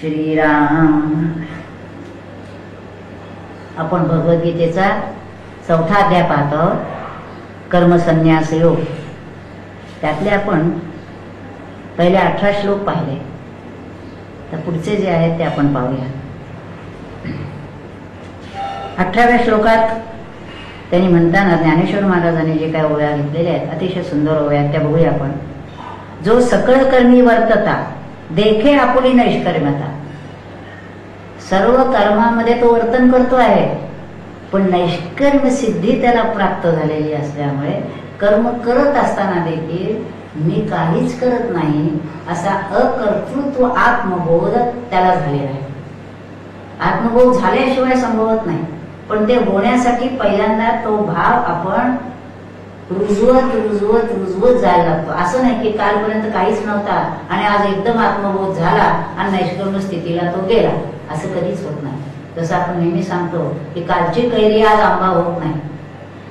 श्रीराम. आपण भगवद्गीतेचा 4था अध्याय पाहतो आहोत, कर्मसन्यास योग. त्यातले आपण पहिले 18 श्लोक पाहिले. तर पुढचे जे आहेत ते आपण पाहूया. 18व्या श्लोकात त्यांनी म्हणताना ज्ञानेश्वर महाराजांनी जे काही ओव्या घेतलेल्या आहेत, अतिशय सुंदर ओव्या आहेत, त्या बघूया आपण. जो सकळ कर्मी वर्तता देखे आपुली नैष्कर्म्यता. सर्व कर्मामध्ये तो वर्तन करतो आहे, पण नैष्कर्म्य सिद्धी त्याला प्राप्त झालेली असल्यामुळे कर्म करत असताना देखील मी काहीच करत नाही असा अकर्तृत्व आत्मबोध त्याला झालेला आहे. आत्मबोध झाल्याशिवाय संभवत नाही, पण ते होण्यासाठी पहिल्यांदा तो भाव आपण रुजवत जायला लागतो. असं नाही की कालपर्यंत काहीच नव्हता आणि आज एकदम आत्मबोध झाला आणि नैष्कर्म्य स्थितीला तो गेला, असं कधीच होत नाही. जसं आपण नेहमी सांगतो की कालची कैरी आज आंबा होत नाही.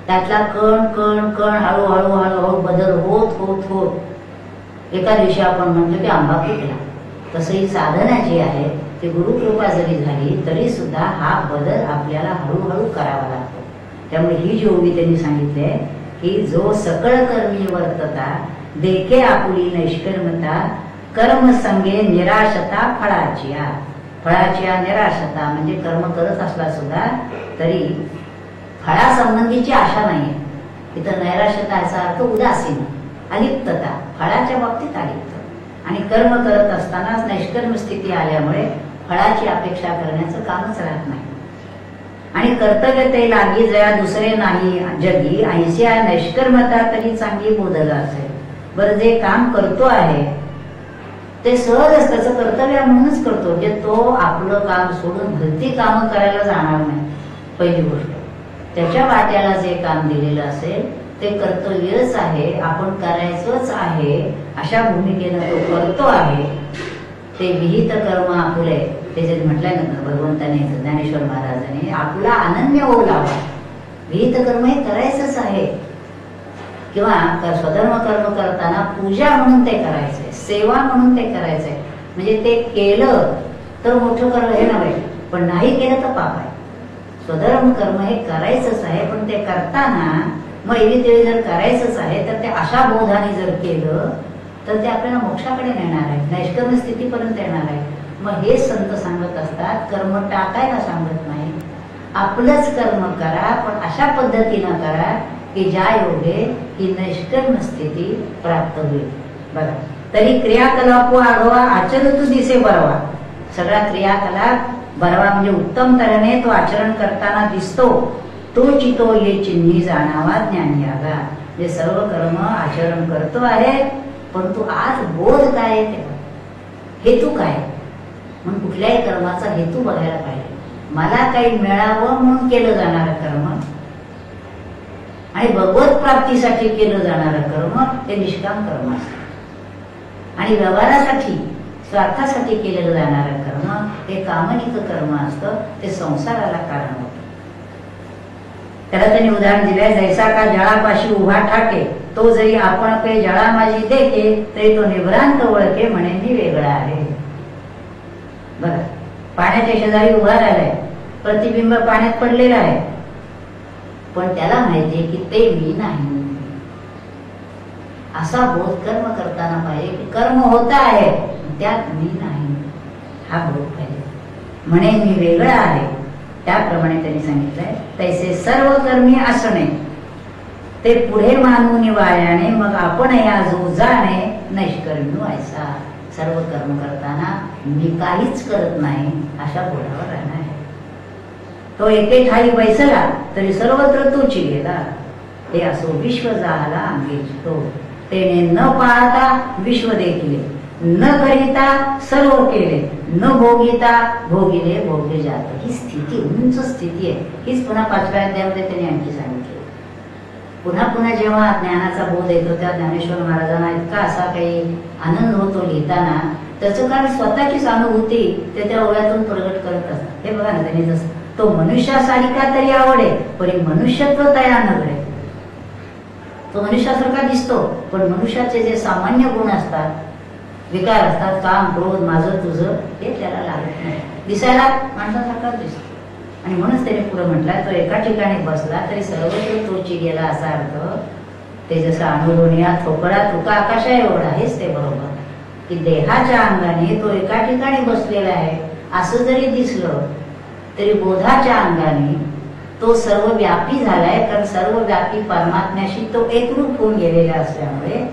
त्यातला कण कण कण हळूहळू हळूहळू बदल होत होत होत एका दिवशी आपण म्हणतो की आंबा पिकला. तसं ही साधना जी आहे ती गुरुकृपा जरी झाली तरी सुद्धा हा बदल आपल्याला हळूहळू करावा लागतो. त्यामुळे ही जी ओवी त्यांनी सांगितली आहे की जो सकळ कर्मी वर्तता देखे आपुली नैष्कर्म्यता कर्म संगे निराशता फळाचिया. फळाचिया निराशता म्हणजे कर्म करत असला सुद्धा तरी फळासंबंधीची आशा नाहीये. इथं नैराश्यता याचा अर्थ उदासीन, अलिप्तता, फळाच्या बाबतीत अलिप्त. आणि कर्म करत असतानाच नैष्कर्म्य स्थिती आल्यामुळे फळाची अपेक्षा करण्याचं कामच राहत नाही. आणि कर्तव्य ते लागी जया दुसरे नाही जगी ऐंशी आहे नैष्कर्म्यता तरी चांगली बोधला असेल. बरं, जे काम करतो आहे ते सहजच त्याचं कर्तव्य म्हणूनच करतो. म्हणजे तो आपलं काम सोडून भलती कामं करायला जाणार नाही. पहिली गोष्ट, त्याच्या वाट्याला जे काम दिलेलं असेल ते कर्तव्यच आहे, आपण करायचंच आहे अशा भूमिकेनं तो करतो आहे. ते विहित कर्म आपुले, ते जे म्हटल्यानंतर भगवंताने ज्ञानेश्वर महाराजांनी आपला अनन्य होऊ लावा. विहित कर्म हे करायचंच आहे. किंवा स्वधर्म कर्म करताना पूजा म्हणून ते करायचंय, सेवा म्हणून ते करायचंय. म्हणजे ते केलं तर मोठं कर्म हे नव्हे, पण नाही केलं तर पाप आहे. स्वधर्म कर्म हे करायचंच आहे, पण ते करताना मग एवी जर करायचंच आहे तर ते अशा बोधाने जर केलं तर ते आपल्याला मोक्षाकडे नेणार आहे, नैष्कर्म्य स्थितीपर्यंत येणार आहे. मग हे संत सांगत असतात, कर्म टाकायला सांगत नाही, आपलंच कर्म करा, पण अशा पद्धतीनं करा की ज्या योगे ही नैष्कर्म्य स्थिती प्राप्त होईल. बघा, तरी क्रियाकलाप आढवा आचरतु दिसे बरवा. सगळा क्रियाकलाप बरवा म्हणजे उत्तम तऱ्हेने तो आचरण करताना दिसतो. तो चितो ये चिन्ही जाणावा ज्ञानियागा. जे सर्व कर्म आचरण करतो आहे, पण तू आज बोध काय आहे, हेतू काय, म्हणून कुठल्याही कर्माचा हेतू बघायला पाहिजे. मला काही मिळावं म्हणून केलं जाणारं कर्म आणि भगवत प्राप्तीसाठी केलं जाणारं कर्म हे निष्काम कर्म असतं. आणि व्यवहारासाठी स्वार्थासाठी केलेलं जाणारं कर्म हे कामनिक कर्म असतं, ते संसाराला कारण होतं. त्याला त्यांनी उदाहरण दिलंय, जैसा का जळापाशी उभा ठाके तो जरी आपण पे जळा माझी देखे तरी तो निभ्रांत ओळखे म्हणे मी वेगळा आहे. बघा, पाण्याच्या शेजारी उभा राहिलाय, प्रतिबिंब पाण्यात पडलेलं आहे, पण त्याला माहितीये की ते मी नाही. असा बोध कर्म करताना पाहिजे की कर्म होत आहे त्यात मी नाही, हा बोध पाहिजे. म्हणे मी वेगळा आहे. त्याप्रमाणे त्यांनी सांगितलंय, तैसे सर्व कर्मी असणे ते पुढे मानून वाळ्याने मग आपण या जो जाणे नैष्कर्म्य व्हायचा. सर्व कर्म करताना मी काहीच करत नाही अशा बोधावर राहणार आहे. तो एके ठाई बैसला तरी सर्वत्र तोची गेला. ते असो विश्व जाहला अंगेची तो. तेने न पाहता विश्व देखिले, न करिता सर्व केले, न भोगिता भोगिले भोगले जात. ही स्थिती उंच स्थिती आहे. हीच पुन्हा 5व्या अध्यायामध्ये त्यांनी आणखी सांगितली. पुन्हा पुन्हा जेव्हा ज्ञानाचा बोध येतो त्या ज्ञानेश्वर महाराजांना इतका असा काही आनंद होतो लिहिताना. त्याचं कारण स्वतःचीच अनुभूती ते त्या ओव्यातून प्रगट करत असतात. हे बघा ना, त्यांनी जसं तो मनुष्यासारखा तरी आवडे परी मनुष्यत्व तया न घडे. तो मनुष्यासारखा दिसतो, पण मनुष्याचे जे सामान्य गुण असतात, विकार असतात, काम क्रोध माझं तुझं, हे त्याला लागले लागत नाही, दिसायला माणसासारखाच दिसतो. आणि म्हणूनच त्याने पुढे म्हटलं, तो एका ठिकाणी बसला तरी सर्वत्र तोची गेला, असा अर्थ. ते जसं अनुलोनिया थोकडा तुका आकाशा एवढा, हेच ते बरोबर की देहाच्या अंगाने तो एका ठिकाणी बसलेला आहे असं जरी दिसलं तरी बोधाच्या अंगाने तो सर्वव्यापी झालाय. कारण सर्वव्यापी परमात्म्याशी तो एकरूप होऊन गेलेला असल्यामुळे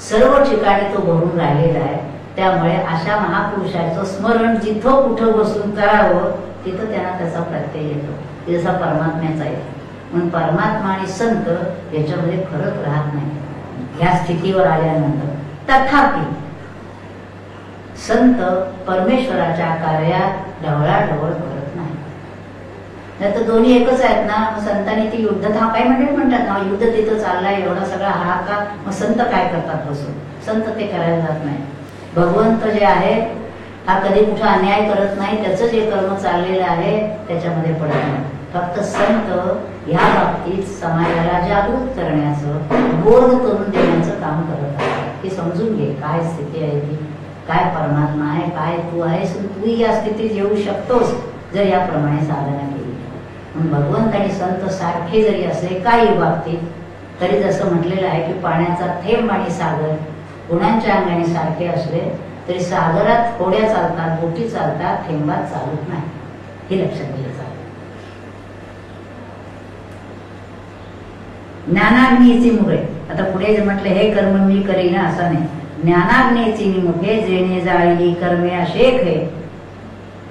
सर्व ठिकाणी तो भरून राहिलेला आहे. त्यामुळे अशा महापुरुषाचं स्मरण जिथं कुठं बसून करावं तिथं त्यांना त्याचा प्रत्यय येतो, जसा परमात्म्याचा येतो. म्हणून परमात्मा आणि संत याच्यामध्ये फरक राहत नाही ह्या स्थितीवर आल्यानंतर. तथापि संत परमेश्वराच्या कार्यात ढवळाढवळ करत नाही. तर दोन्ही एकच आहेत ना. मग संतांनी ती युद्ध काय म्हणतात ना, युद्ध तिथं चाललाय एवढा सगळा हाहाकार, मग संत काय करतात बसून? संत ते करायला जात नाही. भगवंत जे आहे हा कधी कुठे अन्याय करत नाही, त्याचं जे कर्म चाललेलं आहे त्याच्यामध्ये पडत नाही. फक्त संत या बाबतीत समाजाला जागृत करण्याचं, बोध करून देण्याचं काम करत आहे की समजून घे काय स्थिती आहे ती, काय परमात्मा आहे, काय तू आहेस, तू या स्थितीत येऊ शकतोस जर याप्रमाणे साधना केली. म्हणून भगवंत आणि संत सारखे जरी असले काही बाबतीत, तरी जसं म्हटलेलं आहे की पाण्याचा थेंब आणि सागर गुणांच्या अंगाने सारखे असले तरी सागरात होड्या चालतात, बोटी चालतात, थेंबात चालत नाही. हे लक्षात घ्यायचं. ज्ञानाग्नीची मुखे, आता पुढे जे म्हटलं हे कर्म मी करीन असं नाही. ज्ञानाग्नीची मुखे जेणे जाळली कर्मे अशेक हे.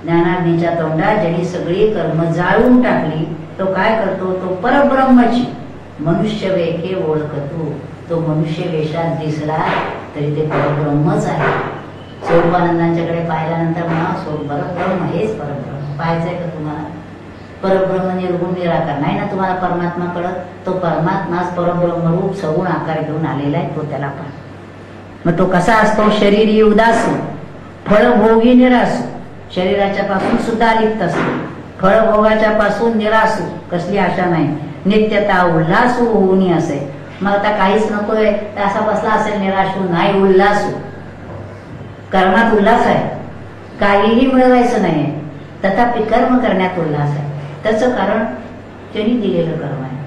ज्ञानाग्नीच्या तोंडात ज्यांनी सगळी कर्म जाळून टाकली तो काय करतो? तो परब्रह्मची मनुष्य वेखे ओळखतो. तो मनुष्य वेशात दिसला तरी ते परब्रह्मच आहे. स्वरूपानंदांच्याकडे पाहिल्यानंतर म्हणा परब्रह्म हेच परब्रह्म. पाहायचंय का तुम्हाला? परब्रह्म निर्गुण निराकार नाही ना तुम्हाला परमात्मा कळत? तो परमात्माच परब्रह्म रूप सगुण आकार घेऊन आलेला आहे, तो त्याला पहा. मग तो कसा असतो? शरीरी उदासू, फळभोगी निरासू. शरीराच्या पासून सुद्धा लिप्त असतो, फळभोगाच्या पासून निरासू, कसली आशा नाही, नित्यता उल्हासू होऊनी असे. मग आता काहीच नकोय तर असा बसला असेल निराशू नाही, उल्हासू. कर्मात उल्हास आहे, काहीही मिळवायचं नाहीये, तथापि कर्म करण्यात उल्हास आहे. त्याचं कारण त्यांनी दिलेलं कर्म आहे.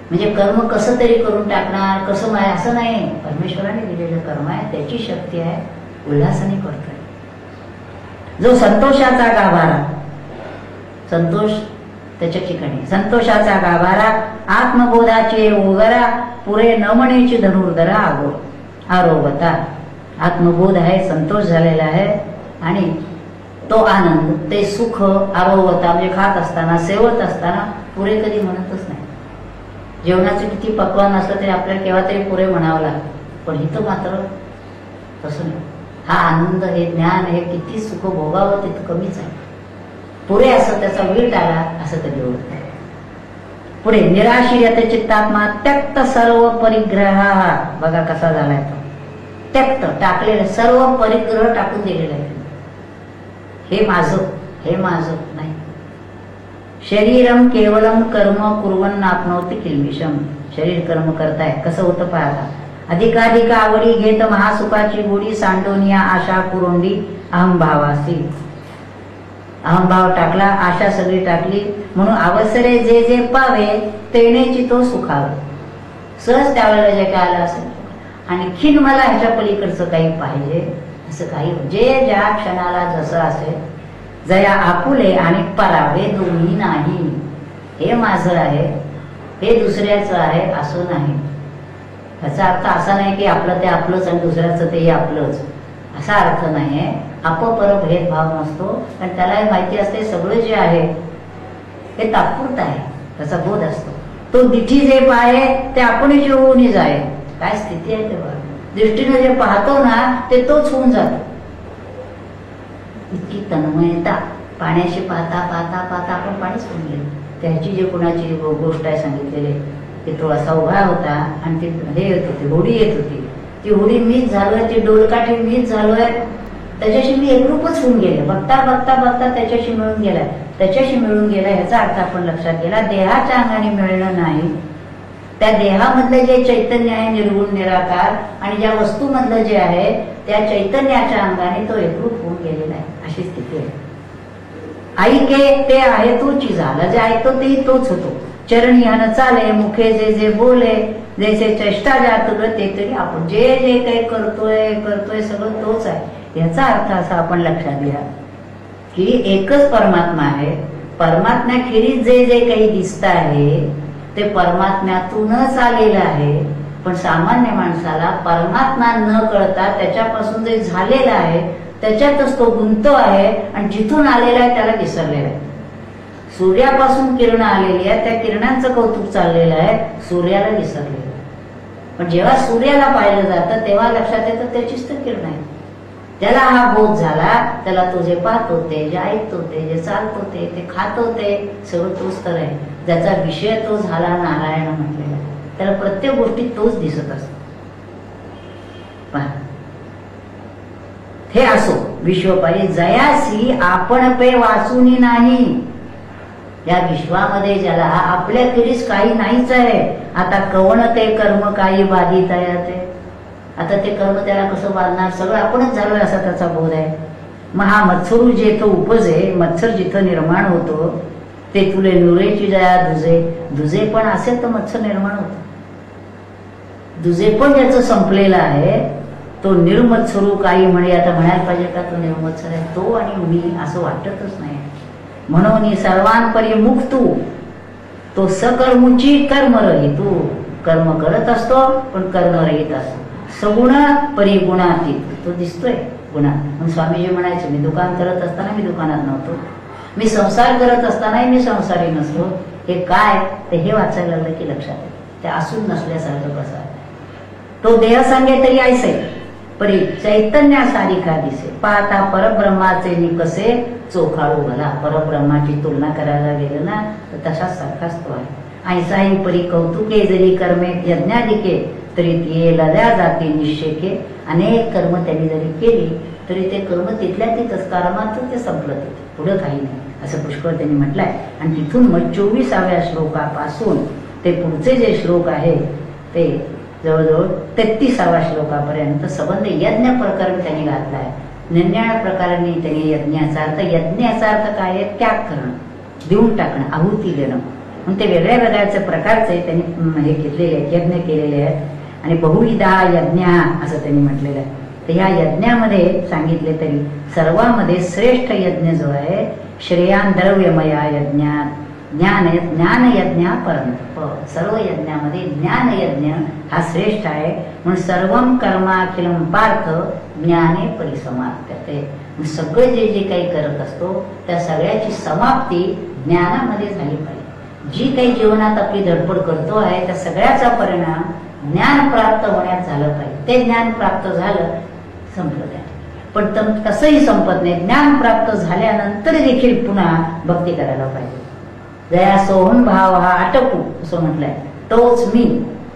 म्हणजे कर्म कसं तरी करून टाकणार, कसं असं नाही, परमेश्वराने दिलेलं कर्म आहे, त्याची शक्ती आहे, उल्हासाने करतोय. जो संतोषाचा गाभारा, संतोष त्याच्या ठिकाणी, संतोषाचा गाभारा, आत्मबोधाचे ओगरा, पुरे न म्हणेची धनुर्धरा आरोगता. आत्मबोध आहे, संतोष झालेला आहे आणि तो आनंद, ते सुख आरोगता म्हणजे खात असताना, सेवत असताना पुरे कधी म्हणतच नाही. जेवणाचे किती पक्वान असलं तरी आपल्याला केव्हा तरी पुरे म्हणावं लागतं, पण इथं मात्र तसं नाही. हा आनंद, हे ज्ञान, हे किती सुख भोगावं तिथं कमीच आहे. पुरे असं त्याचा वीट आला असं कधी होत नाही. पुढे निराशीर्यत चित्तात्मा त्यक्त सर्व परिग्रह. बघा कसा झालाय तो, त्यक्त टाकलेलं, सर्व परिग्रह टाकून दिलेलं आहे. हे माझं, हे माझं नाही. शरीरम केवलम कर्म कुर्वन् आपनोति किल्बिषम. शरीर कर्म करताय, कसं होतं पाहता. अधिकाधिक आवडी घेत महासुखाची गोडी, सांडोनिया आशा पुरोंडी अहमभावासी. अहमभाव टाकला, आशा सगळी टाकली, म्हणून अवसरे जे जे पावे तेनेची तो सुखावे. सहज त्यावेळेला जे काय आलं असेल, आणखीन मला ह्याच्या पलीकडचं काही पाहिजे असं काही, जे ज्या क्षणाला जसं असेल, जया आपुले आणि परावे दोन्ही नाही. हे माझं आहे, हे दुसऱ्याचं आहे असं नाही. त्याचा अर्थ असा नाही की आपलं ते आपलंच आणि दुसऱ्याचं तेही आपलंच, असा अर्थ नाहीये. अपपर भेदभाव नसतो, कारण त्याला माहिती असते सगळं जे आहे हे तात्पुरतं आहे, त्याचा बोध असतो. तो दिठी जे पाहे ते आपण जे होऊन जाय. काय स्थिती आहे तेव्हा दृष्टीने जे पाहतो ना ते तोच होऊन जातो. इतकी तन्मयता, पाण्याशी पाहता पाहता पाहता आपण पाणीच होऊन गेलो. त्याची जे कोणाची गोष्ट आहे सांगितलेली, की तो असा उभा होता आणि ती हे येत होती, होडी येत होती, ती होडी मीच झालोय, ती डोलकाठी मीच झालोय, त्याच्याशी मी एकरूपच होऊन गेले. बघता बघता बघता त्याच्याशी मिळून गेलाय, त्याच्याशी मिळून गेलाय. ह्याचा अर्थ आपण लक्षात गेला. देहाच्या अंगाने मिळणं नाही, त्या देहामधलं जे चैतन्य आहे निर्गुण निराकार, आणि ज्या वस्तूमधलं जे आहे त्या चैतन्याच्या अंगाने तो एकरूप होऊन गेलेला आहे, अशी स्थिती. ऐकतोय. ऐके ते आहे तोची झाला, जे ऐकतो तेही तोच होतो. चरणी हन चाले, मुखे जे जे बोले, जैसे चेष्टा जात ते तरी आपण. जे जे काही करतोय सगळं तोच आहे. याचा अर्थ असा आपण लक्षात घ्या की एकच परमात्मा आहे. परमात्म्याखेरीज जे जे काही दिसत आहे ते परमात्म्यातूनच आलेलं आहे. पण सामान्य माणसाला परमात्मा न कळता त्याच्यापासून जे झालेलं आहे त्याच्यातच तो गुंतो आहे आणि जिथून आलेला आहे त्याला विसरलेला आहे. सूर्यापासून किरण आलेली आहे, त्या किरणांचं कौतुक चाललेलं आहे, सूर्याला विसरलेलं आहे. पण जेव्हा सूर्याला पाहिलं जातं तेव्हा लक्षात येतं त्याचीच तर किरण आहे. त्याला हा बोध झाला, त्याला तो जे पाहतो ते, जे ऐकतो ते, जे चालतो ते खातो ते सगळं तोच तर आहे. ज्याचा विषय तो झाला नारायण म्हटलेला, त्याला प्रत्येक गोष्टी तोच दिसत असतो. हे असो विश्वपायी जयासी आपण पे वाचुनी नाही. या विश्वामध्ये ज्याला आपल्याखेरीज काही नाहीच आहे. आता कवण ते कर्म काही बाधित आहे ते. आता ते कर्म त्याला कसं बांधणार, सगळं आपणच झालोय असा त्याचा बोध आहे. मग हा मत्सरू जे तो उपजे, मत्सर जिथं निर्माण होतो ते तुले नुरेची जया दुजे. दुजे पण असेल तर मत्सर निर्माण होतो. दुजे पण ज्याचं संपलेलं आहे तो निर्मत्सरू काही म्हणे. आता म्हणायला पाहिजे का तो निर्मत्सर आहे? तो आणि मी असं वाटतच नाही. म्हणून सर्वांपरी मुक्तू तो सकर्मुची कर्मरहितू. कर्म करत असतो पण कर्मरहित असतो. सगुण परिगुणातीत तो दिसतोय गुणात. मग स्वामीजी म्हणायचे मी दुकान करत असताना मी दुकानात नव्हतो, मी संसार करत असतानाही मी संसारी नसतो. हे काय ते हे वाचायला लागलं की लक्षात येतं. ते असून नसल्यासारखं कसं आहे. तो देह सांगे तरी ऐसे परी चैतन्यासारिखा दिसे. पाहता परब्रह्माचे निकसे चोखाळू भला. परब्रह्माची तुलना करायला गेलं ना तर तशाच सारखाच तो आहे. ऐसाही परी कौतुके जरी कर्मे यज्ञाधिके तरी ती लल्या जाती निश्चेके. अनेक कर्म त्यांनी जरी केली तरी ते कर्म तिथल्या तिथंच कर्मातून ते संपलं, तिथे पुढं काही नाही असं पुष्कळ त्यांनी म्हटलंय. आणि तिथून मग 24व्या श्लोकापासून ते पुढचे जे श्लोक आहे ते जवळजवळ 33व्या श्लोकापर्यंत संबंध यज्ञ प्रकरण त्यांनी घातलाय. 99 प्रकारांनी त्यांनी यज्ञाचा अर्थ, यज्ञाचा अर्थ काय आहे? त्याग करणं, देऊन टाकणं, आहुती देणं. म्हणून ते वेगळ्या वेगळ्या प्रकारचे त्यांनी हे घेतलेले आहेत, यज्ञ केलेले आहेत. आणि बहुविधा यज्ञ असं त्यांनी म्हटलेलं आहे. तर ह्या यज्ञामध्ये सांगितले तरी सर्वांमध्ये श्रेष्ठ यज्ञ जो आहे श्रेयान द्रव्यमया यज्ञात ज्ञान यज्ञ परंतप. सर्व यज्ञामध्ये ज्ञान यज्ञ हा श्रेष्ठ आहे. म्हणून सर्वम कर्माखिलम पार्थ ज्ञाने परिसमाप्यते. सगळे जे जे काही करत असतो त्या सगळ्याची समाप्ती ज्ञानामध्ये झाली पाहिजे. जी काही जीवनात आपली धडपड करतो आहे त्या सगळ्याचा परिणाम ज्ञान प्राप्त होण्यात झालं पाहिजे. ते ज्ञान प्राप्त झालं संपलं त्या. पण तसंही संपत नाही. ज्ञान प्राप्त झाल्यानंतर देखील पुन्हा भक्ती करायला पाहिजे. जया सोहम भाव हा अटकू असं म्हटलंय, तोच मी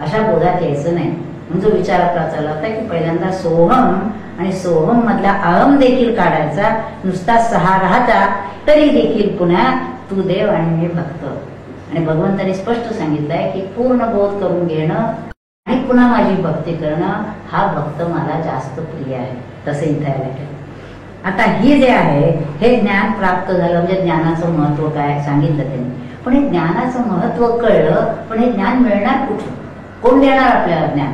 अशा बोधात यायचं नाही. म्हणजे विचार चालला होता की पहिल्यांदा सोहम आणि सोहम मधला अहम देखील काढायचा. नुसता सहा राहता तरी देखील पुन्हा तू देव आणि मी भक्त. आणि भगवंतांनी स्पष्ट सांगितलंय की पूर्ण बोध करून घेणं आणि पुन्हा माझी भक्ती करणं हा भक्त मला जास्त प्रिय आहे. तसं इथं आहे. आता हे जे आहे हे ज्ञान प्राप्त झालं म्हणजे ज्ञानाचं महत्व काय सांगितलं त्यांनी. पण हे ज्ञानाचं महत्व कळलं, पण हे ज्ञान मिळणार कुठं? कोण देणार आपल्याला ज्ञान?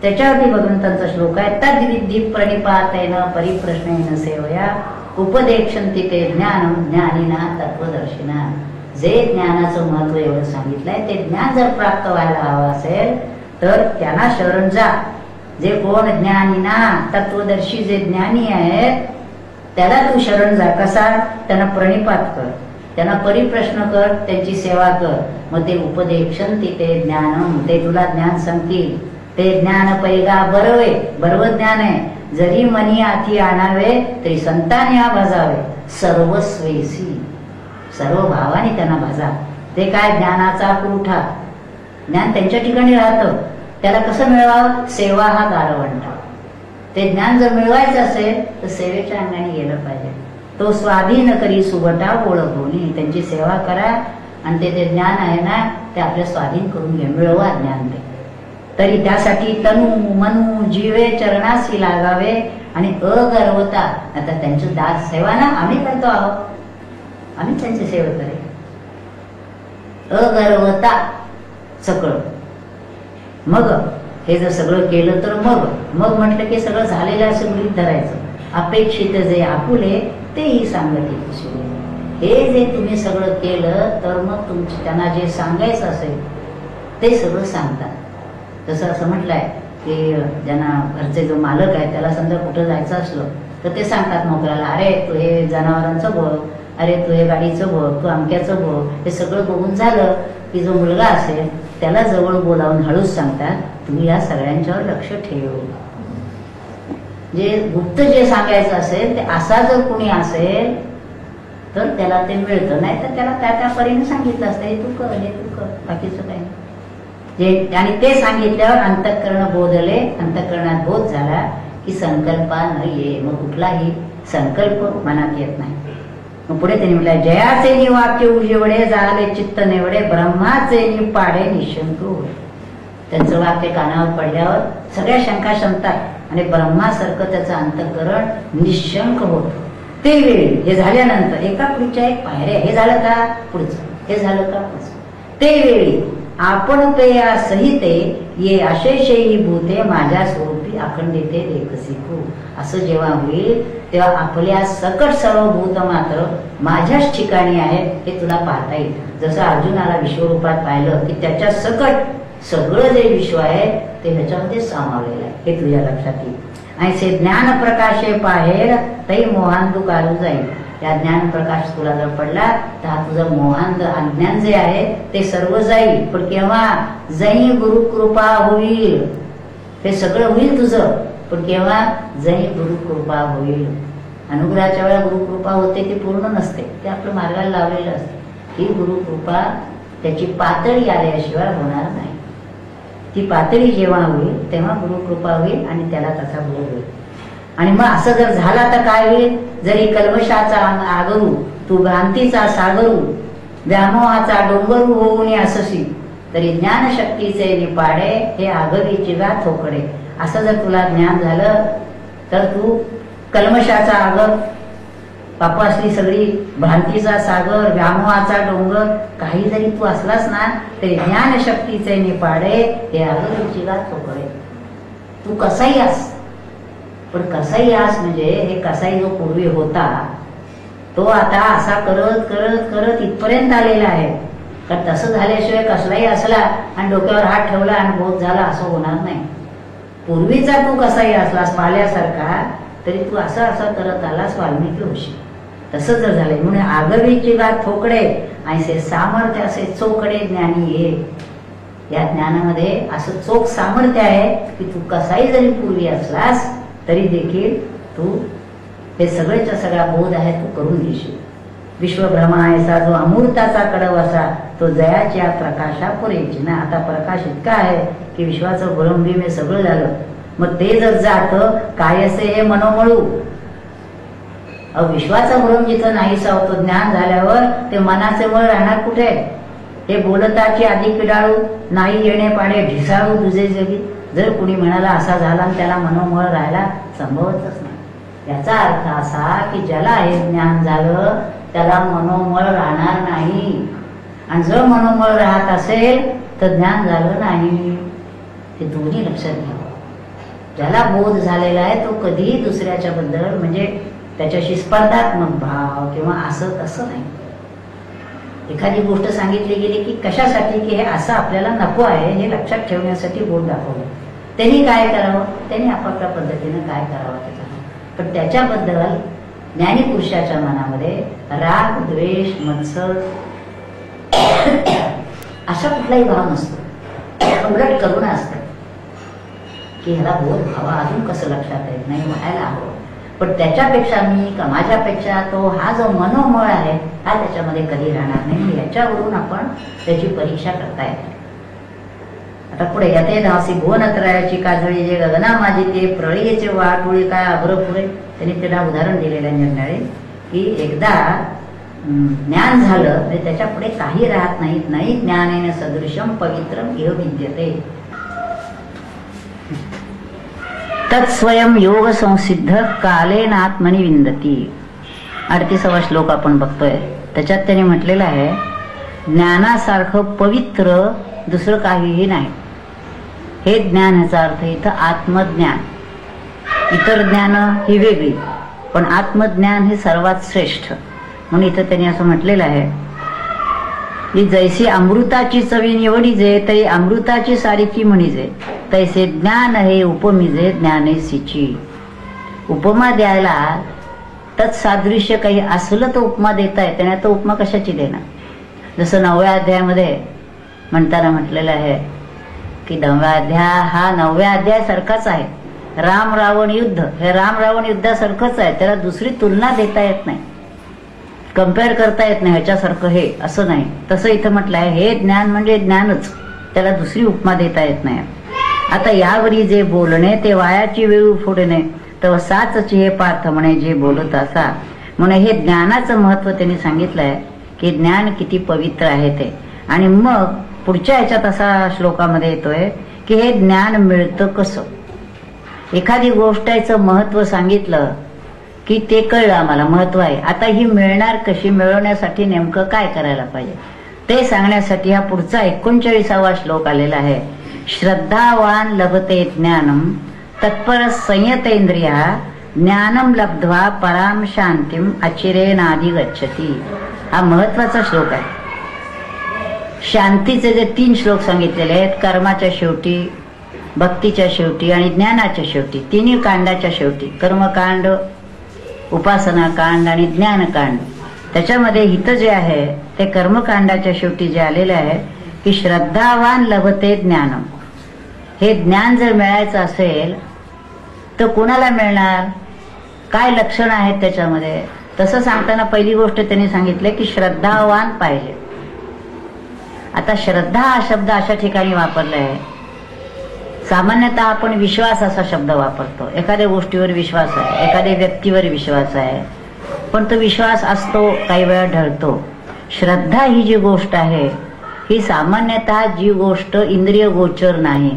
त्याच्यावरती भगवंतांचा श्लोक आहे. तद्विधी प्रणिपातेन परिप्रश्नेन सेवया उपदेक्षन्ति ते ज्ञानम ज्ञानिना तत्वदर्शिना. जे ज्ञानाचं महत्व एवढं सांगितलंय ते ज्ञान जर प्राप्त व्हायला हवं असेल तर त्यांना शरण जा. जे कोण ज्ञानिना तत्वदर्शी जे ज्ञानी आहेत त्याला तू शरण जा. कसा? त्यांना प्रणिपात कर, त्यांना परिप्रश्न कर, त्यांची सेवा कर. मग ते उपदेक्षन्ति ते ज्ञानम, ते तुला ज्ञान सांगतील. ते ज्ञान पैगा बरवे, बरव ज्ञान आहे. जरी मनी हाती आणावे तरी संतांनी हा भाजावे. सर्वस्वेसी, सर्व भावाने त्यांना भाजा. ते काय? ज्ञानाचा पुरवठा. ज्ञान त्यांच्या ठिकाणी राहतं. त्याला कसं मिळवावं? सेवा हा गारवंटा. ते ज्ञान जर मिळवायचं असेल तर सेवेच्या अंगाने गेलं पाहिजे. तो स्वाधीन करी सुबटा ओळखून त्यांची सेवा करा. आणि ते ज्ञान आहे ना ते आपल्या स्वाधीन करून घ्या. मिळवा ज्ञान ते. तरी त्यासाठी तनु मनु जीवे चरणासी लागावे. आणि अगर्वता. आता त्यांचं दास सेवा ना आम्ही करतो आहोत, आम्ही त्यांची सेवा करे. अगर्वता सगळं. मग हे जर सगळं केलं तर मग म्हटलं की सगळं झालेलं असं गृहीत धरायचं. अपेक्षित जे आपुले तेही सांगते कुशले. हे जे तुम्ही सगळं केलं तर मग त्यांना जे सांगायचं असेल ते सगळं सांगतात. जसं असं म्हटलंय की ज्यांना घरचे जो मालक आहे त्याला समजा कुठं जायचं असलं तर ते सांगतात नोकराला, अरे तू हे जनावरांचं बघ, अरे तू हे गाडीचं बघ, तू अमक्याचं बघ. हे सगळं बघून झालं की जो मुलगा असेल त्याला जवळ बोलावून हळूच सांगतात, तुम्ही या सगळ्यांच्यावर लक्ष ठेव. जे गुप्त जे सांगायचं असेल ते असा जर कुणी असेल तर त्याला ते मिळतं, नाही तर त्याला त्या परीने सांगितलं असतं, हे तू कर, हे तू कर, बाकीचं काही नाही. आणि ते सांगितल्यावर अंतःकरण बोधले, अंतःकरणात बोध झाला की संकल्पा न ये. मग कुठलाही संकल्प मनात येत नाही. मग पुढे त्यांनी म्हटलं, जयाचे नि वाक्य उजेवडे, झाले चित्त निवडे, ब्रह्माचे नि पाडे निशंक होय. त्यांचं वाक्य कानावर पडल्यावर सगळ्या शंका शमतात आणि ब्रह्मासारखं त्याचं अंतःकरण निशंक होत. ते वेळी हे झाल्यानंतर एका पुढच्या एक पायऱ्या, हे झालं का पुढचं, हे झालं का पुढचं. ते वेळी आपण ते या सहिते ये अशेषही भूते माझ्या स्वरूपी अखंडिते देखसिकू. असं जेव्हा होईल तेव्हा आपल्या सकट सर्व भूत मात्र माझ्याच ठिकाणी आहेत हे तुला पाहता येईल. जसं अर्जुनाला विश्वरूपात पाहिलं की त्याच्या सकट सगळं जे विश्व आहे ते ह्याच्यामध्ये सामावलेलं आहे हे तुझ्या लक्षात येईल. आणि से ज्ञान प्रकाशे पाहेर तई मोहांधू काढू जाईल. या ज्ञान प्रकाश तुला जर पडला तर हा तुझं मोहांध अज्ञान जे आहे ते सर्व जाईल. पण केव्हा जई गुरु कृपा होईल, हे सगळं होईल तुझं, पण केव्हा जई गुरु कृपा होईल. अनुग्रहाच्या वेळेला गुरु कृपा होते ती पूर्ण नसते, ते आपलं मार्गाला लावलेलं असते. ही गुरु कृपा त्याची पातळी आल्याशिवाय होणार नाही. ती पातळी जेव्हा होईल तेव्हा गुरु कृपा होईल आणि त्याला तसा बोध होईल. आणि मग असं जर झाला तर काय होईल, जरी कल्मशाचा आगरू तू भ्रांतीचा सागरू, व्यामोहाचा डोंगरू होऊन असशी, तरी ज्ञानशक्तीचे निपाडे हे आगरीची गा थोकडे. असं जर तुला ज्ञान झालं तर तू कल्मशाचा आगर, पापासली सगळी भ्रांतीचा सागर, व्यामोहाचा डोंगर काही जरी तू असलास ना तरी ज्ञानशक्तीचे निपाडे हे आगरीची गा थोकडे. तू कसाही आस, पण कसाई आस म्हणजे हे कसाई जो पूर्वी होता तो आता असा करत करत करत इथपर्यंत आलेला आहे. कारण तसं झाल्याशिवाय कसलाही असला आणि डोक्यावर हात ठेवला आणि बोध झाला असं होणार नाही. पूर्वीचा तू कसाही असलास पाल्यासारखा तरी तू असं असं करत आलास वाल्मिकी होशील. तसं जर झालंय म्हणून आगवीची गात ठोकडे आणि सामर्थ्य असे चोकडे ज्ञानी ये. या ज्ञानामध्ये असं चोख सामर्थ्य आहे की तू कसाही जरी पूर्वी असलास तरी देखील तू हे सगळेच्या सगळा बोध आहे तो करून घेशील. विश्वभ्रमायचा जो अमूर्ताचा कडव असा तो जयाच्या प्रकाशा पुरेची ना. आता प्रकाश इतका आहे की विश्वाचं भ्रमभीम हे सगळं झालं. मग ते जर जात काय असे हे मनोमळू. विश्वाचा भ्रम जिथं नाहीसा होतो ज्ञान झाल्यावर ते मनाचे मळ राहणार कुठे. हे बोलताची आधी किडाळू नाही येणे पाडे ढिसाळू तुझे जगी. जर कुणी म्हणाला असा झाला आणि त्याला मनोमळ राहायला संभवतच नाही. याचा अर्थ असा की ज्याला हे ज्ञान झालं त्याला मनोमळ राहणार नाही. आणि जर मनोमळ राहत असेल तर ज्ञान झालं नाही. ते दोन्ही लक्षात घ्यावं. ज्याला बोध झालेला आहे तो कधीही दुसऱ्याच्या बद्दल म्हणजे त्याच्याशी स्पर्धात्मक भाव किंवा असं तसं नाही. एखादी गोष्ट सांगितली गेली की कशासाठी की हे असं आपल्याला नको आहे हे लक्षात ठेवण्यासाठी बोध दाखवलं. त्यांनी काय करावं, त्यांनी आपापल्या पद्धतीनं काय करावं त्याच्यानं. पण त्याच्याबद्दल ज्ञानी पुरुषाच्या मनामध्ये राग द्वेष मत्सर असा कुठलाही भाव नसतो. उलट करुणा असतं की ह्याला बोध व्हावा, अजून कसं लक्षात येत नाही, व्हायला हवं. पण त्याच्यापेक्षा मी का माझ्यापेक्षा तो हा जो मनोमळ आहे हा त्याच्यामध्ये कधी राहणार नाही. याच्यावरून आपण त्याची परीक्षा करता येते. आता पुढे येते दासी भुवनत्रयाची काजळी जे गगना माझी ते प्रळयेचे वाटोळी काय अभ्रपुरे. त्यांनी त्याला उदाहरण दिलेलं आहे निर्णय की एकदा ज्ञान झालं म्हणजे त्याच्या पुढे काही राहत नाहीत. नाही ज्ञानेन सदृशम पवित्रम इह विद्यते. तत्स्वयं योग संसिद्ध कालेन आत्मनि विंदती. 38वा श्लोक आपण बघतोय. त्याच्यात त्याने म्हटलेलं आहे, ज्ञानासारखं पवित्र दुसरं काहीही नाही. हे ज्ञान, ह्याचा अर्थ इथं आत्मज्ञान. इतर ज्ञान ही वेगळी, पण आत्मज्ञान हे सर्वात श्रेष्ठ. म्हणून इथं त्यांनी असं म्हटलेलं आहे की जैसी अमृताची चवी निवडीजे, तरी अमृताची सारिकी म्हणीजे, तैसे ज्ञान हे उपमिजे ज्ञानेसीची. उपमा द्यायला तत्सादृश्य काही असलं तर उपमा देता येते, नाही तर उपमा कशाची देणार. जसं 9व्या अध्यायामध्ये म्हणताना म्हटलेलं आहे की 9व्या अध्याय हा 9व्या अध्यायासारखाच आहे. राम रावण युद्ध हे राम रावण युद्धासारखंच आहे. त्याला दुसरी तुलना देता येत नाही, कम्पेअर करता येत नाही ह्याच्यासारखं हे, असं नाही. तसं इथं म्हटलं आहे, हे ज्ञान म्हणजे ज्ञानच, त्याला दुसरी उपमा देता येत नाही. आता यावरी जे बोलणे ते वायाची वेळ फोडणे, तर साचची हे पार्थ म्हणे जे बोलत असा. म्हणून हे ज्ञानाचं महत्व त्यांनी सांगितलंय की ज्ञान किती पवित्र आहे ते. आणि मग पुढच्या ह्याच्यात असा श्लोकामध्ये येतोय की हे ज्ञान मिळतं कसं. एखादी गोष्टीचं महत्व सांगितलं की ते कळलं आम्हाला, महत्व आहे. आता ही मिळणार कशी, मिळवण्यासाठी नेमकं काय करायला पाहिजे ते सांगण्यासाठी हा पुढचा 39वा श्लोक आलेला आहे. श्रद्धावान लभते ज्ञानम तत्पर संयतेंद्रिया ज्ञानम लब्ध्वा पराम शांतीम अचिरेनादि गच्छति. हा महत्वाचा श्लोक आहे. शांतीचे जे 3 श्लोक सांगितलेले आहेत, कर्माच्या शेवटी, भक्तीच्या शेवटी आणि ज्ञानाच्या शेवटी, तिन्ही कांडाच्या शेवटी, कर्मकांड, उपासना कांड आणि ज्ञानकांड. त्याच्यामध्ये हित जे आहे ते कर्मकांडाच्या शेवटी जे आलेले आहे की श्रद्धावान लभते ज्ञानम. हे ज्ञान जर मिळायचं असेल तर कुणाला मिळणार, काय लक्षण आहेत त्याच्यामध्ये. तसं सांगताना पहिली गोष्ट त्यांनी सांगितले की श्रद्धावान पाहिजे. आता श्रद्धा हा शब्द अशा ठिकाणी वापरला आहे, सामान्यतः आपण विश्वास असा शब्द वापरतो. एखाद्या गोष्टीवर विश्वास आहे, एखाद्या व्यक्तीवर विश्वास आहे, पण तो विश्वास असतो काही वेळा ढळतो. श्रद्धा ही जी गोष्ट आहे ही सामान्यतः जी गोष्ट इंद्रिय गोचर नाही,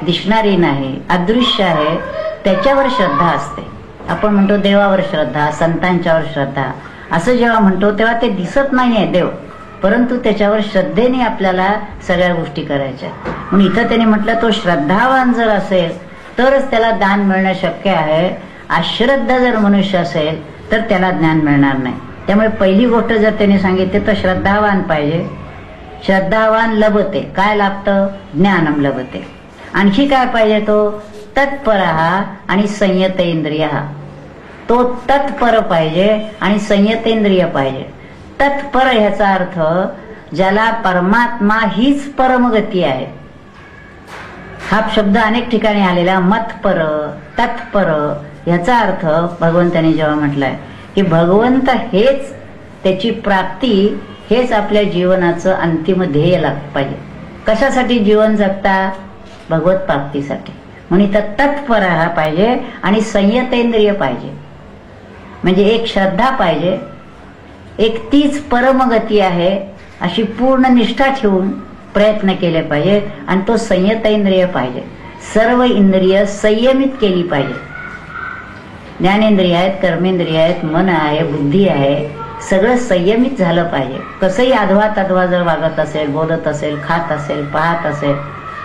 दिसणारी नाही, अदृश्य आहे, त्याच्यावर श्रद्धा असते. आपण म्हणतो देवावर श्रद्धा, संतांच्यावर श्रद्धा, असं जेव्हा म्हणतो तेव्हा ते दिसत नाहीये देव, परंतु त्याच्यावर श्रद्धेने आपल्याला सगळ्या गोष्टी करायच्या. म्हणून इथं त्यांनी म्हटलं तो श्रद्धावान जर असेल तरच त्याला ज्ञान मिळणं शक्य आहे. अश्रद्धा जर मनुष्य असेल तर त्याला ज्ञान मिळणार नाही. त्यामुळे पहिली गोष्ट जर त्यांनी सांगितली तर श्रद्धावान पाहिजे. श्रद्धावान लभते, काय लाभतं, ज्ञानम लभते. आणखी काय पाहिजे, तो तत्परहा आणि संयतेंद्रिय. तो तत्पर पाहिजे आणि संयतेंद्रिय पाहिजे. तत्पर ह्याचा अर्थ ज्याला परमात्मा हीच परमगती आहे. हा शब्द अनेक ठिकाणी आलेला. मतपर, तत्पर ह्याचा अर्थ भगवंताने जेव्हा म्हटलाय की भगवंत हेच, त्याची प्राप्ती हेच आपल्या जीवनाचं अंतिम ध्येय लागलं पाहिजे. कशासाठी जीवन जगता, भगवत प्राप्तीसाठी. म्हणून इथं तत्पर हा पाहिजे आणि संयतेंद्रिय पाहिजे. म्हणजे एक श्रद्धा पाहिजे, एक तीच परमगती आहे अशी पूर्ण निष्ठा ठेवून प्रयत्न केले पाहिजे. आणि तो संयतेंद्रिय पाहिजे, सर्व इंद्रिय संयमित केली पाहिजे. ज्ञानेंद्रिय आहेत, कर्मेंद्रिय आहेत, मन आहे, बुद्धी आहे, सगळं संयमित झालं पाहिजे. कसंही अधवा तधवा जर वागत असेल, बोलत असेल, खात असेल, पाहत असेल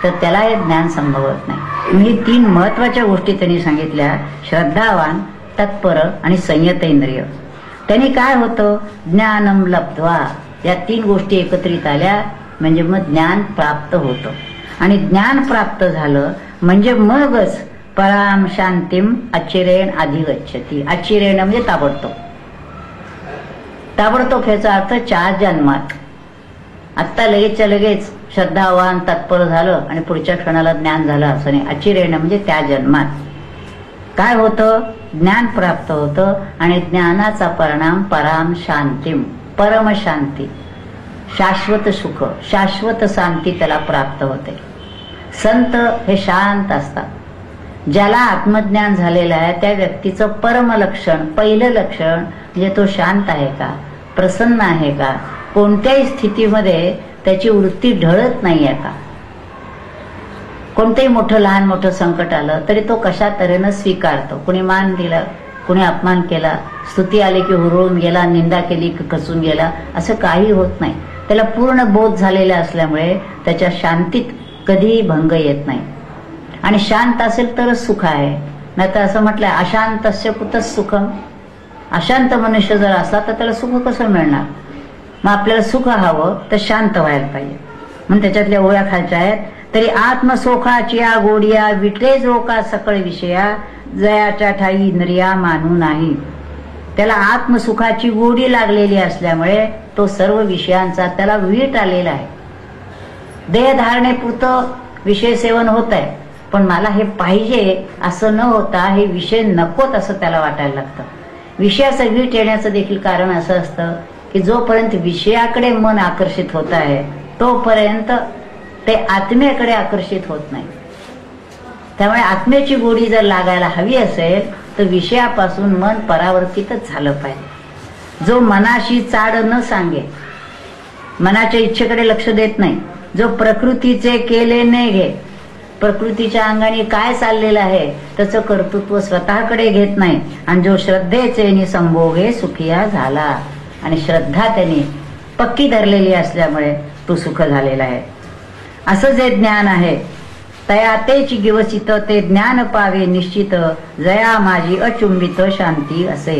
तर त्याला हे ज्ञान संभवत नाही. ही 3 महत्वाच्या गोष्टी त्यांनी सांगितल्या, श्रद्धावान, तत्पर आणि संयतेंद्रिय. त्यांनी काय होतं, ज्ञानम लब्ध्वा. या 3 गोष्टी एकत्रित आल्या म्हणजे मग ज्ञान प्राप्त होतं. आणि ज्ञान प्राप्त झालं म्हणजे मगच पराम शांतीम अचिरेण अधिगच्छति. अचिरेण म्हणजे ताबडतोब. ताबडतोब ह्याचा अर्थ 4 जन्मात. आत्ता लगेचच्या लगेच श्रद्धावान तत्पर झालं आणि पुढच्या क्षणाला ज्ञान झालं असं नाही. अचिरेण म्हणजे त्या जन्मात काय होतं, ज्ञान प्राप्त होतं. आणि ज्ञानाचा परिणाम पराम शांतीम, परम शांती, शाश्वत सुख, शाश्वत शांती त्याला प्राप्त होते. संत हे शांत असतात. ज्याला आत्मज्ञान झालेलं आहे त्या व्यक्तीचं परम लक्षण, पहिलं लक्षण म्हणजे तो शांत आहे का, प्रसन्न आहे का, कोणत्याही स्थितीमध्ये त्याची वृत्ती ढळत नाहीये का. कोणतंही मोठं लहान मोठं संकट आलं तरी तो कशा तऱ्हेनं स्वीकारतो. कुणी मान दिला, कुणी अपमान केला, स्तुती आली की हुरळून गेला, निंदा केली की खचून गेला, असं काही होत नाही. त्याला पूर्ण बोध झालेला असल्यामुळे त्याच्या शांतीत कधीही भंग येत नाही. आणि शांत असेल तरच सुख आहे. नाही तर असं म्हटलंय अशांतस्य कुतः सुखम. अशांत मनुष्य जर असला तर त्याला सुख कसं मिळणार. मग आपल्याला सुख हवं तर शांत व्हायला पाहिजे. म्हणून त्याच्यातल्या ओळ्या खालच्या आहेत. तरी आत्मसोखाचिया गोडिया विटे जो का सकळ विषया जयाच्या ठाई इंद्रिया मानू नाही. त्याला आत्मसुखाची गोडी लागलेली असल्यामुळे तो सर्व विषयांचा त्याला वीट आलेला आहे. देहधारणेपुरतं विषय सेवन होत आहे, पण मला हे पाहिजे असं न होता हे विषय नकोत असं त्याला वाटायला लागतं. विषयाचं वीट येण्याचं देखील कारण असं असतं की जोपर्यंत विषयाकडे मन आकर्षित होत आहे तोपर्यंत ते आत्म्याकडे आकर्षित होत नाही. त्यामुळे आत्म्याची गोडी जर लागायला हवी असेल तर विषयापासून मन परावर्तितच झालं पाहिजे. जो मनाशी चाड न सांगे, मनाच्या इच्छेकडे लक्ष देत नाही, जो प्रकृतीचे केले ने घे, प्रकृतीच्या अंगाने काय चाललेलं आहे त्याचं कर्तृत्व स्वतःकडे घेत नाही, आणि जो श्रद्धेचे संभोगे सुखिया झाला. आणि श्रद्धा त्यांनी पक्की धरलेली असल्यामुळे तो सुख झालेला आहे. असं जे ज्ञान आहे तया तेच गिवसित ते ज्ञान पावे निश्चित जया माझी अचुंबित शांती असे.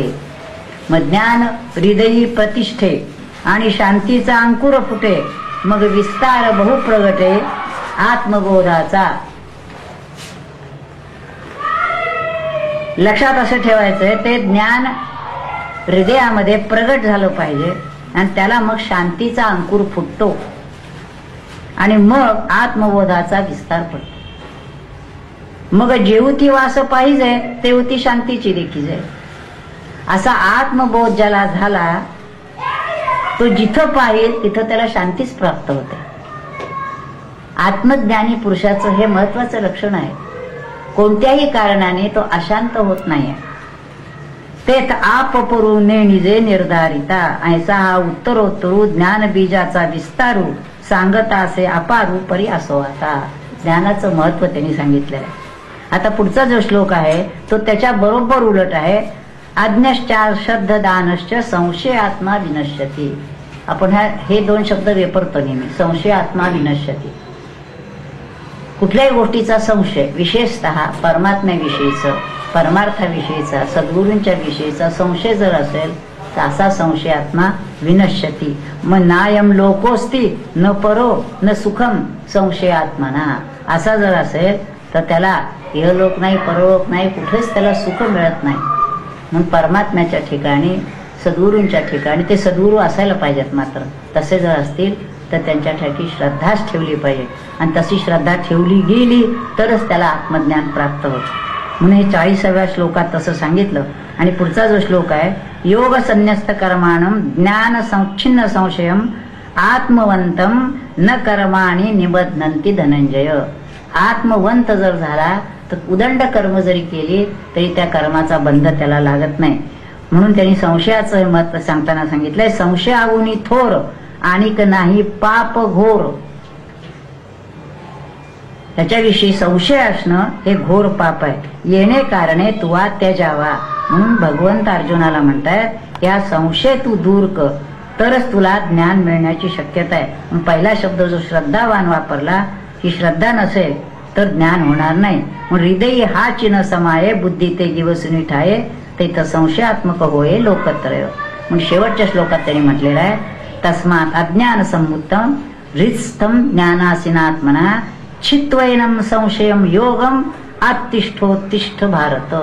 मग ज्ञान हृदयी प्रतिष्ठे आणि शांतीचा अंकुर फुटे, मग विस्तार बहुप्रगटे आत्मबोधाचा. लक्षात असं ठेवायचंय ते ज्ञान हृदयामध्ये प्रगट झालं पाहिजे आणि त्याला मग शांतीचा अंकुर फुटतो आणि मग आत्मबोधाचा विस्तार पडतो. मग जेवती वास पाहिजे तेवती शांतीची देखील आहे. असा आत्मबोध ज्याला झाला तो जिथं पाहिल तिथं त्याला शांतीच प्राप्त होते. आत्मज्ञानी पुरुषाचं हे महत्वाचं लक्षण आहे. कोणत्याही कारणाने तो अशांत होत नाही. तेथ आप परू ने निजे निर्धारिता ऐसा हा उत्तरोत्तरू ज्ञान बीजाचा विस्तारू सांगता असे अपारू परी असो. आता ज्ञानाचं महत्व त्यांनी सांगितलेलं आहे. आता पुढचा जो श्लोक आहे तो त्याच्या बरोबर उलट आहे. आज्ञश्चा श्रद्धदानश्च संशय आत्मा विनश्यती. आपण हे दोन शब्द वापरतो नेहमी. संशय आत्मा विनश्यती. कुठल्याही गोष्टीचा संशय, विशेषतः परमात्म्याविषयीचा, परमार्थाविषयीचा, सद्गुरूंच्या विषयीचा संशय जर असेल तर असा संशय आत्मा विनश्यती. मग नायम लोकोस्ती न परो न सुखम संशय आत्मना. असा जर असेल तर त्याला इहलोक नाही, परलोक नाही, कुठेच त्याला सुख मिळत नाही. म्हणून परमात्म्याच्या ठिकाणी, सद्गुरूंच्या ठिकाणी, ते सद्गुरू असायला पाहिजेत. मात्र तसे जर असतील तर त्यांच्या ठिकाणी श्रद्धाच ठेवली पाहिजे, आणि तशी श्रद्धा ठेवली गेली तरच त्याला आत्मज्ञान प्राप्त होतं. म्हणून हे 40व्या श्लोकात तसं सांगितलं. आणि पुढचा जो श्लोक आहे, योग संन्यस्त कर्माणम ज्ञान संच्छिन्न संशयम आत्मवंतम न कर्माणी निबध्नन्ति धनंजय. आत्मवंत जर झाला तर उदंड कर्म जरी केली तरी त्या कर्माचा बंध त्याला लागत नाही. म्हणून त्यांनी संशयाचं मत सांगताना सांगितलंय, संशयाहुनी थोर आणिक नाही पाप घोर. त्याच्याविषयी संशय असणं हे घोर पाप आहे. येणे कारणे तुवा त्याजावा. म्हणून भगवंत अर्जुनाला म्हणतायत या संशय तू दूर कर तरच तुला ज्ञान मिळण्याची शक्यता आहे. पहिला शब्द जो श्रद्धावान वापरला, ही श्रद्धा नसेल तर ज्ञान होणार नाही. मग हृदय हा चिन्ह समाये बुद्धी ते गिवसुनी ठाये ते संशयात्मक होये लोकत्रय. मग शेवटच्या श्लोकात त्यांनी म्हटलेलं आहे, तस्मात अज्ञान संमुत्तम हृत्स्थम ज्ञानासीनात्मना छित्वैनम संशयम योगम आत्तिष्ठोत्तिष्ठ भारत.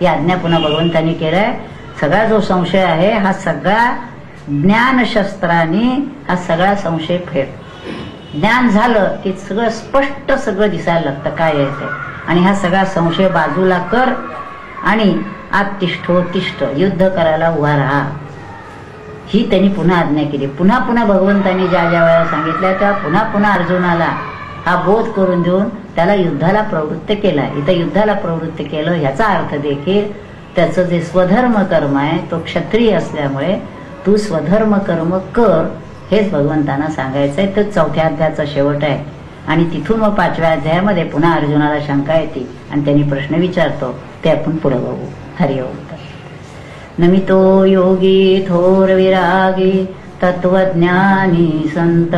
ही आज्ञा पुन्हा भगवंतांनी केलाय. सगळा जो संशय आहे हा सगळा ज्ञानशस्त्राने हा सगळा संशय फेड. ज्ञान झालं की सगळं स्पष्ट सगळं दिसायला लागतं काय आहे ते. आणि हा सगळा संशय बाजूला कर आणि आत्तिष्ठोत्तिष्ठ युद्ध करायला उभा राहा. ही त्यांनी पुन्हा आज्ञा केली. पुन्हा पुन्हा भगवंतांनी ज्या ज्या वेळेला सांगितल्या त्या पुन्हा पुन्हा अर्जुनाला हा बोध करून देऊन त्याला युद्धाला प्रवृत्त केला. इथं युद्धाला प्रवृत्त केलं ह्याचा अर्थ देखील त्याचं जे स्वधर्म कर्म आहे तो क्षत्रिय असल्यामुळे तू स्वधर्म कर्म कर हेच भगवंतांना सांगायचंय. तर 4थ्या अध्यायाचा शेवट आहे. आणि तिथून मग 5व्या अध्यायामध्ये पुन्हा अर्जुनाला शंका येते आणि त्यांनी प्रश्न विचारतो, ते आपण पुढे बघू. हरिओम. नमितो योगी थोर विरागी तत्वज्ञानी संत,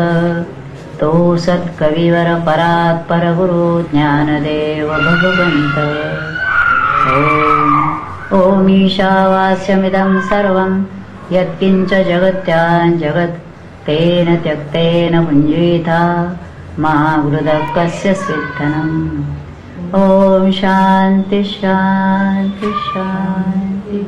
तो सत्कविवर परात परगुरु ज्ञानदेव भगवंत. ओम ओम ईशावास्यमिदं सर्वं यत्किंच जगत्यां जगत् तेन त्यक्तेन भुञ्जीथा मा वृदकस्य सिद्धनम्. ओम शांति शांति शांति.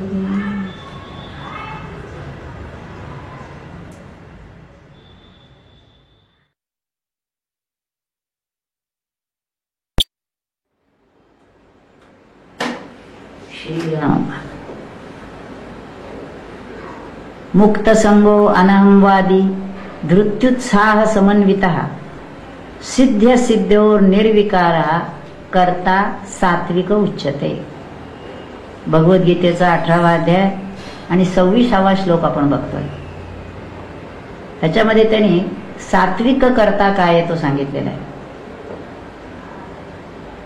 श्रीराम. मुक्त संगो अनहंवादी धृत्युत्साह समन्वितः सिद्ध्य सिद्ध्योर निर्विकारः कर्ता सात्विक उच्चते. भगवद्गीतेचा 18वा अध्याय आणि 26वा श्लोक आपण बघतोय. त्याच्यामध्ये त्यांनी सात्विक कर्ता काय आहे तो सांगितलेला आहे.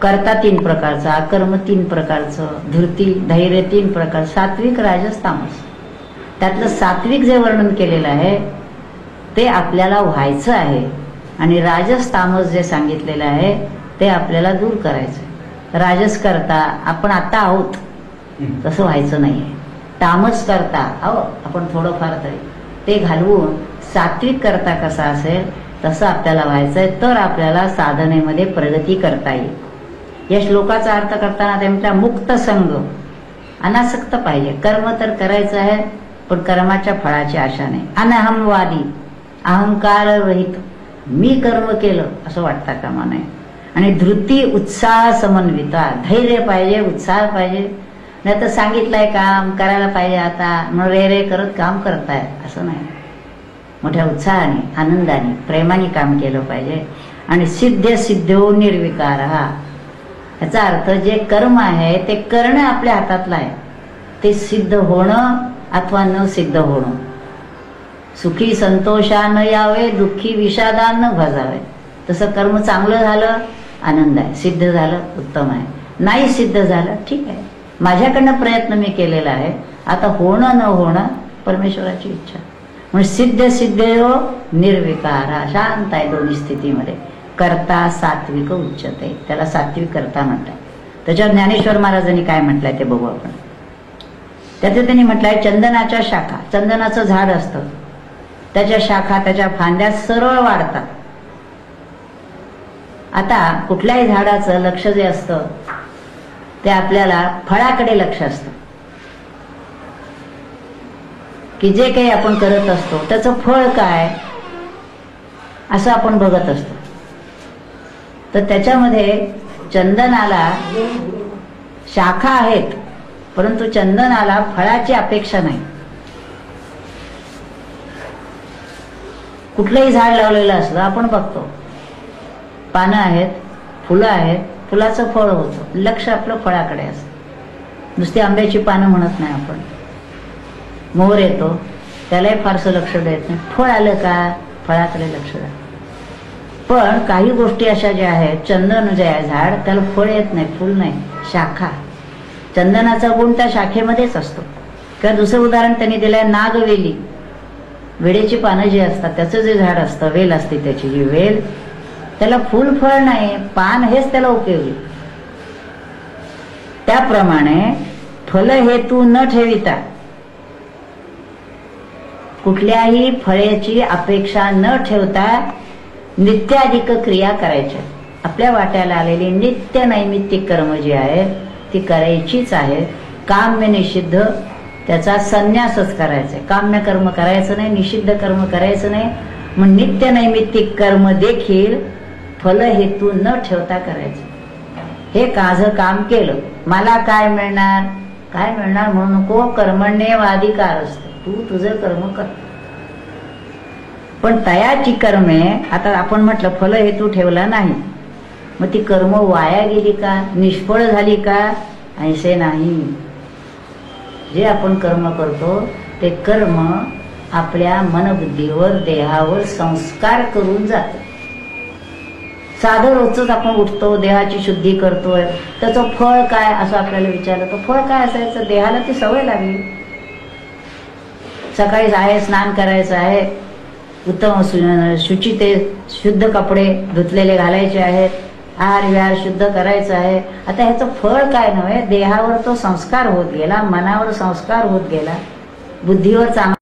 कर्ता 3 प्रकारचा, कर्म 3 प्रकारचं, धृती धैर्य 3 प्रकार, सात्विक राजस तामस. त्यातलं सात्विक जे वर्णन केलेलं आहे ते आपल्याला व्हायचं आहे आणि राजस तामस जे सांगितलेलं आहे ते आपल्याला दूर करायचं. राजस करता आपण आता आहोत तसं व्हायचं नाहीये. तामस करता आपण थोडंफार तरी ते घालवून सात्विक करता कसा असेल तसं आपल्याला व्हायचंय, तर आपल्याला साधनेमध्ये प्रगती करता येईल. या श्लोकाचा अर्थ करताना त्यांचा मुक्त संग अनासक्त पाहिजे. कर्म तर करायचं आहे पण कर्माच्या फळाची आशा नाही. अनहमवादी अहंकार रहित, मी कर्म केलं असं वाटता कामा नये. आणि धृती उत्साह समन्विता, धैर्य पाहिजे, उत्साह पाहिजे. नाही तर सांगितलंय काम करायला पाहिजे आता मग रे रे करत काम करताय असं नाही. मोठ्या उत्साहाने आनंदाने प्रेमाने काम केलं पाहिजे. आणि सिद्ध सिद्धो निर्विकार, याचा अर्थ जे कर्म आहे ते करणं आपल्या हातातलं आहे. ते सिद्ध होणं अथवा न सिद्ध होणं. सुखी संतोषानं यावे, दुःखी विषादानं भजावे. तसं कर्म चांगलं झालं आनंद आहे, सिद्ध झालं उत्तम आहे, नाही सिद्ध झालं ठीक आहे, माझ्याकडनं प्रयत्न मी केलेला आहे, आता होणं न होणं परमेश्वराची इच्छा. म्हणजे सिद्ध सिद्ध निर्विकार, शांत आहे दोन्ही स्थितीमध्ये. करता सात्विक उच्चते, त्याला सात्विक करता म्हणतात. त्याच्यावर ज्ञानेश्वर महाराजांनी काय म्हटलंय ते बघू आपण. त्याचं त्यांनी म्हटलंय चंदनाच्या शाखा, चंदनाचं झाड असतं त्याच्या शाखा त्याच्या फांद्या सरळ वाढतात. आता कुठल्याही झाडाचं लक्ष जे असतं ते आपल्याला फळाकडे लक्ष असतं की जे काही आपण करत असतो त्याचं फळ काय असं आपण बघत असतो. तर त्याच्यामध्ये चंदनाला शाखा आहेत परंतु चंदनाला फळाची अपेक्षा नाही. कुठलंही झाड लावलेलं असलं आपण बघतो, पानं आहेत, फुलं आहेत, फुलाचं फळ होतं, लक्ष आपलं फळाकडे असतं. नुसती आंब्याची पानं म्हणत नाही आपण. मोर येतो त्यालाही फारसं लक्ष देत नाही, फळ आलं का फळाकडे लक्ष द्या. पण काही गोष्टी अशा ज्या आहेत, चंदन जे आहे झाड त्याला फळ येत नाही, फुल नाही, शाखा. चंदनाचा गुण त्या शाखेमध्येच असतो. किंवा दुसरं उदाहरण त्यांनी दिलंय नागवेली, वेळेची पानं जी असतात त्याचं जे झाड असतं, वेल असते त्याची जी वेल, त्याला फुल फळ नाही, पान हेच त्याला उपयोगी. त्याप्रमाणे फल हेतू न ठेविता कुठल्याही फळाची अपेक्षा न ठेवता नित्याधिक क्रिया करायच्या. आपल्या वाट्याला आलेली नित्य नैमित्तिक कर्म जी आहे ती करायचीच आहे. काम्य निषिद्ध त्याचा संन्यासच करायचा आहे. काम्य कर्म करायचं नाही, निषिद्ध कर्म करायचं नाही. मग नित्य नैमित्तिक कर्म देखील फल हेतू न ठेवता करायचं. हे माझं काम केलं मला काय मिळणार, काय मिळणार म्हणू नको. कर्मण्येवाधिकार असतो, तू तुझं कर्म कर. पण तयाची कर्मे आता आपण म्हटलं फल हेतू ठेवला नाही, मग ती कर्म वाया गेली का, निष्फळ झाली का, ऐसे नाही. जे आपण कर्म करतो ते कर्म आपल्या मनबुद्धीवर देहावर संस्कार करून जाते. साधं रोजच आपण उठतो, देहाची शुद्धी करतोय, त्याचं फळ काय असं आपल्याला विचारलं तर फळ काय असायचं? देहाला ती सवय लागली. सकाळी आहे स्नान करायचं आहे, उत्तम शुचिते शुद्ध कपडे धुतलेले घालायचे आहेत, आहार विहार शुद्ध करायचं आहे. आता ह्याचं फळ काय नव्हे, देहावर तो संस्कार होत गेला, मनावर संस्कार होत गेला, बुद्धीवर चांगला